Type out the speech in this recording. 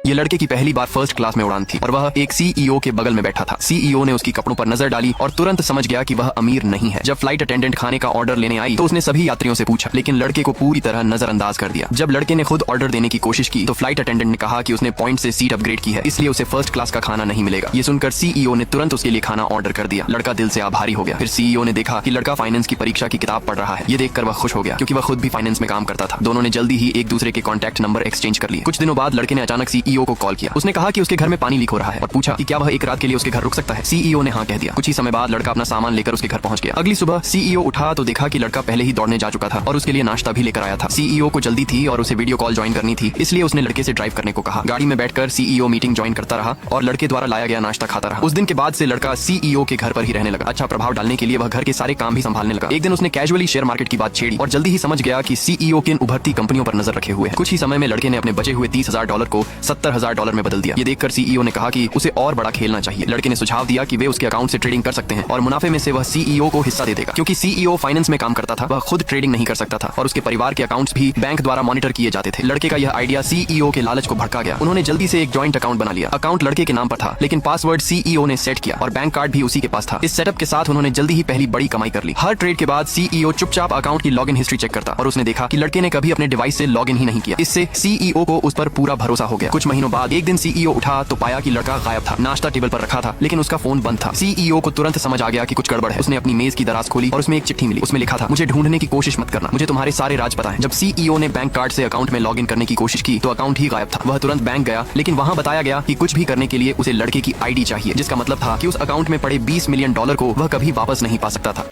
ये लड़के की पहली बार फर्स्ट क्लास में उड़ान थी और वह एक सीईओ के बगल में बैठा था। सीईओ ने उसकी कपड़ों पर नजर डाली और तुरंत समझ गया कि वह अमीर नहीं है। जब फ्लाइट अटेंडेंट खाने का ऑर्डर लेने आई तो उसने सभी यात्रियों से पूछा, लेकिन लड़के को पूरी तरह नजरअंदाज कर दिया। जब लड़के ने खुद ऑर्डर देने की कोशिश की तो फ्लाइट अटेंडेंट ने कहा कि उसने पॉइंट से सीट अपग्रेड की है, इसलिए उसे फर्स्ट क्लास का खाना नहीं मिलेगा। ये सुनकर सीईओ ने तुरंत उसके लिए खाना ऑर्डर कर दिया। लड़का दिल से आभारी हो गया। फिर सीईओ ने देखा कि लड़का फाइनेंस की परीक्षा की किताब पढ़ रहा है। ये देखकर वह खुश हो गया क्योंकि वह खुद भी फाइनेंस में काम करता था। दोनों ने जल्दी ही एक दूसरे के कॉन्टैक्ट नंबर एक्सचेंज कर लिए। कुछ दिनों बाद लड़के ने अचानक सीईओ को कॉल किया। उसने कहा कि उसके घर में पानी लीक हो रहा है और पूछा कि क्या वह एक रात के लिए उसके घर रुक सकता है। सीईओ ने हाँ कह दिया। कुछ ही समय बाद लड़का अपना सामान लेकर उसके घर पहुंच गया। अगली सुबह सीईओ उठा तो देखा कि लड़का पहले ही दौड़ने जा चुका था और उसके लिए नाश्ता भी लेकर आया था। सीईओ को जल्दी थी और उसे वीडियो कॉल ज्वाइन करनी थी, इसलिए उसने लड़के से ड्राइव करने को कहा। गाड़ी में बैठकर सीईओ मीटिंग ज्वाइन करता रहा और लड़के द्वारा लाया गया नाश्ता खाता रहा। उस दिन के बाद से लड़का सीईओ के घर पर ही रहने लगा। अच्छा प्रभाव डालने के लिए वह घर के सारे काम भी संभालने लगा। एक दिन उसने कैजुअली शेयर मार्केट की बात छेड़ी और जल्दी ही समझ गया कि सीईओ किन उभरती कंपनियों पर नजर रखे हुए हैं। कुछ ही समय में लड़के ने अपने बचे हुए $30,000 को $70,000 में बदल दिया। ये देखकर सीईओ ने कहा कि उसे और बड़ा खेलना चाहिए। लड़के ने सुझाव दिया कि वे उसके अकाउंट से ट्रेडिंग कर सकते हैं और मुनाफे में से वह सीईओ को हिस्सा दे देगा। क्योंकि सीईओ फाइनेंस में काम करता था, वह खुद ट्रेडिंग नहीं कर सकता था और उसके परिवार के अकाउंट्स भी बैंक द्वारा मॉनिटर किए जाते थे। लड़के का यह आइडिया सीईओ के लालच को भड़का गया। उन्होंने जल्दी से एक जॉइंट अकाउंट बना लिया। अकाउंट लड़के के नाम पर था, लेकिन पासवर्ड सीईओ ने सेट किया और बैंक कार्ड भी उसी के पास था। इस सेटअप के साथ उन्होंने जल्दी ही पहली बड़ी कमाई कर ली। हर ट्रेड के बाद सीईओ चुपचाप अकाउंट की लॉगिन हिस्ट्री चेक करता और उसने देखा कि लड़के ने कभी अपने डिवाइस से लॉगिन ही नहीं किया। इससे सीईओ को उस पर पूरा भरोसा हो गया। कुछ महीनों बाद एक दिन सीईओ उठा तो पाया कि लड़का गायब था। नाश्ता टेबल पर रखा था, लेकिन उसका फोन बंद था। सीईओ को तुरंत समझ आ गया कि कुछ गड़बड़ है। उसने अपनी मेज की दराज खोली और उसमें एक चिट्ठी मिली। उसमें लिखा था, मुझे ढूंढने की कोशिश मत करना, मुझे तुम्हारे सारे राज पता है। जब सीईओ ने बैंक कार्ड से अकाउंट में लॉगिन करने की कोशिश की तो अकाउंट ही गायब था। वह तुरंत बैंक गया, लेकिन वहां बताया गया कि कुछ भी करने के लिए उसे लड़के की आईडी चाहिए, जिसका मतलब था कि उस अकाउंट में पड़े $20 मिलियन को वह कभी वापस नहीं पा सकता था।